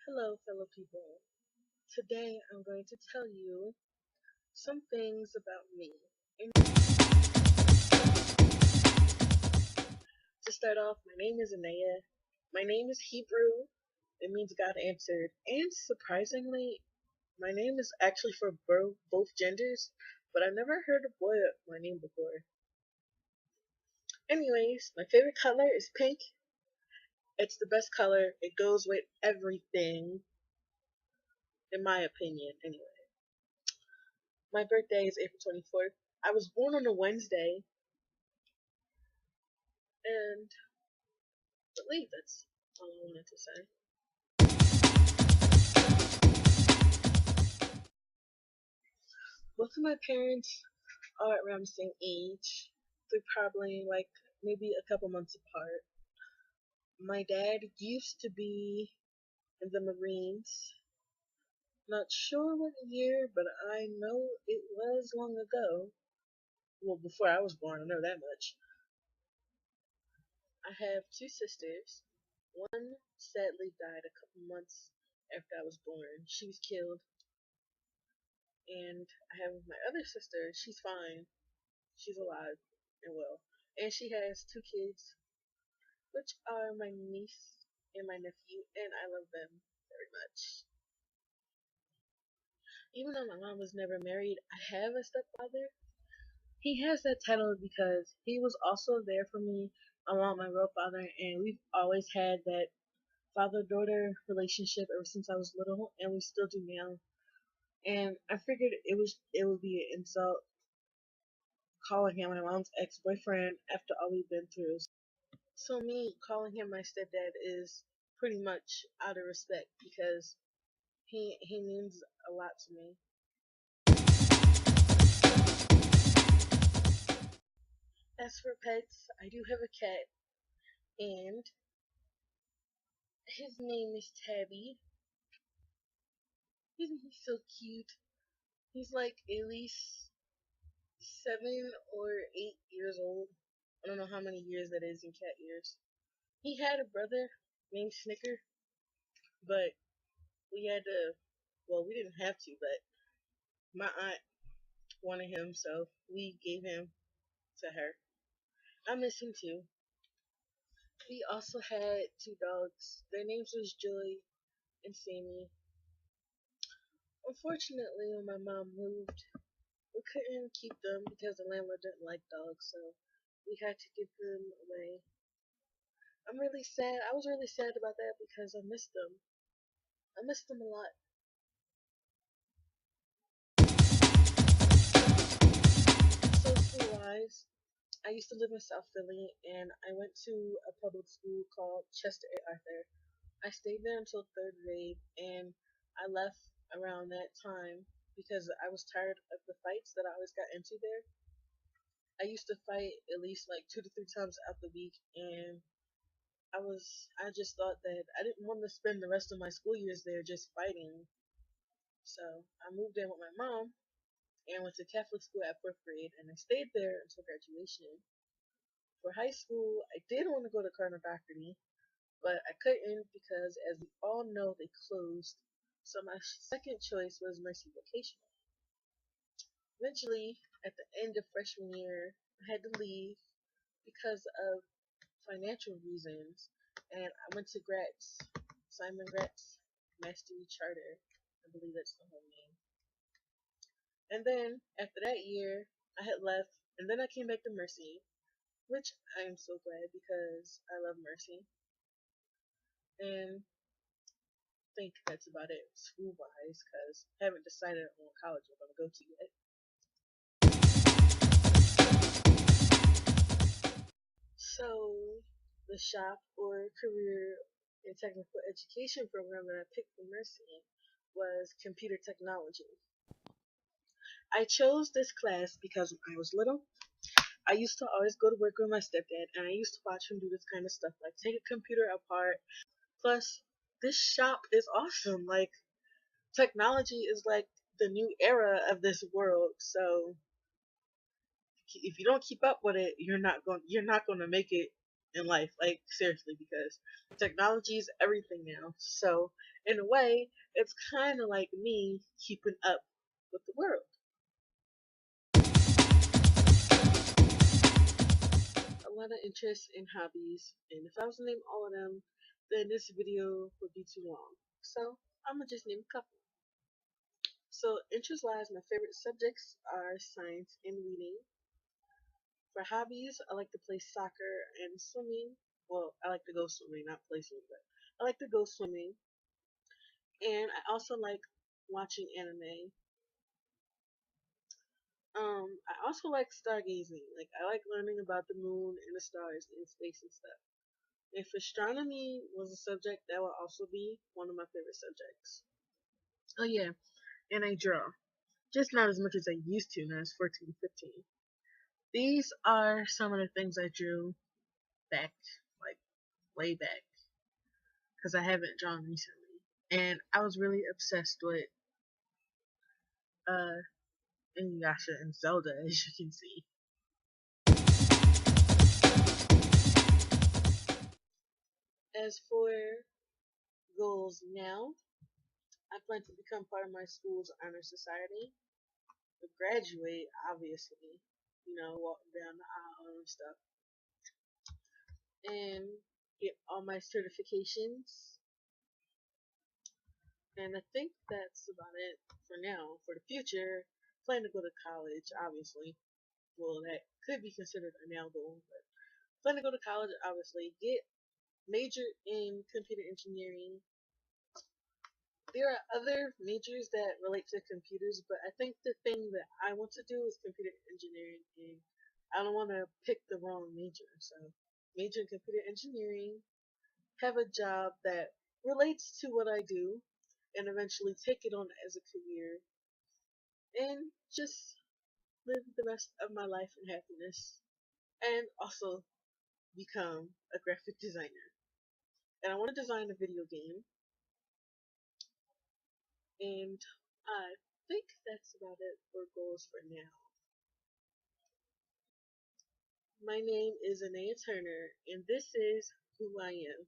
Hello, fellow people. Today I'm going to tell you some things about me. And to start off, my name is Anaya. My name is Hebrew. It means God answered. And surprisingly, my name is actually for both genders, but I've never heard a boy my name before. Anyways, my favorite color is pink. It's the best color. It goes with everything, in my opinion, anyway. My birthday is April 24th. I was born on a Wednesday, and I believe that's all I wanted to say. Both of my parents are around the same age. They're probably like maybe a couple months apart. My dad used to be in the Marines. Not sure what year, but I know it was long ago. Well, before I was born, I know that much. I have two sisters. One sadly died a couple months after I was born. She was killed. And I have my other sister. She's fine. She's alive and well. And she has two kids, which are my niece and my nephew, and I love them very much. Even though my mom was never married, I have a stepfather. He has that title because he was also there for me along my real father, and we've always had that father-daughter relationship ever since I was little, and we still do now. And I figured it would be an insult calling him my mom's ex-boyfriend after all we've been through. So me calling him my stepdad is pretty much out of respect because he means a lot to me. As for pets, I do have a cat, and his name is Tabby. Isn't he so cute? He's like at least 7 or 8 years old. I don't know how many years that is in cat years. He had a brother named Snicker, but we had to. Well, we didn't have to, but my aunt wanted him, so we gave him to her. I miss him too. We also had two dogs. Their names was Joy and Sammy. Unfortunately, when my mom moved, we couldn't keep them because the landlord didn't like dogs, so we had to give them away. I'm really sad. I was really sad about that because I missed them. I missed them a lot. So school wise, I used to live in South Philly and I went to a public school called Chester A. Arthur. I stayed there until third grade, and I left around that time because I was tired of the fights that I always got into there. I used to fight at least like 2 to 3 times out the week, and I just thought that I didn't want to spend the rest of my school years there just fighting. So I moved in with my mom and went to Catholic school at fourth grade, and I stayed there until graduation. For high school, I did want to go to Cardinal Doherty, but I couldn't because, as we all know, they closed. So my second choice was Mercy Vocational. Eventually, at the end of freshman year, I had to leave because of financial reasons, and I went to Gratz, Simon Gratz Mastery Charter. I believe that's the whole name. And then after that year, I had left, and then I came back to Mercy, which I am so glad because I love Mercy. And I think that's about it school wise because I haven't decided on what college I'm going to go to yet. So, the shop or career and technical education program that I picked for Mercy was computer technology. I chose this class because when I was little, I used to always go to work with my stepdad, and I used to watch him do this kind of stuff, like take a computer apart. Plus, this shop is awesome. Like, technology is like the new era of this world. So, if you don't keep up with it, you're not going to make it in life. Like seriously, because technology is everything now. So In a way, it's kind of like me keeping up with the world. A lot of interests and hobbies, and if I was to name all of them, then this video would be too long. So I'm gonna just name a couple. So interest wise, my favorite subjects are science and reading. For hobbies, I like to play soccer and swimming. Well, I like to go swimming, not play swimming, but I like to go swimming. And I also like watching anime. I also like stargazing. Like I like learning about the moon and the stars and space and stuff. If astronomy was a subject, that would also be one of my favorite subjects. Oh yeah, and I draw. Just not as much as I used to when I was 14, 15. These are some of the things I drew back, like way back, because I haven't drawn recently. And I was really obsessed with uh Inuyasha and Zelda, as you can see. As for goals now, I plan to become part of my school's honor society, to graduate, obviously, walk down the aisle and stuff, and get all my certifications. And I think that's about it for now. For the future, plan to go to college, obviously. Well, that could be considered a now goal, but plan to go to college, obviously. Get major in computer engineering. There are other majors that relate to computers, but I think the thing that I want to do is computer engineering, and I don't want to pick the wrong major. So, major in computer engineering, have a job that relates to what I do, and eventually take it on as a career, and just live the rest of my life in happiness, and also become a graphic designer. And I want to design a video game, and I think that's about it for goals for now. My name is Anaya Turner, and this is who I am.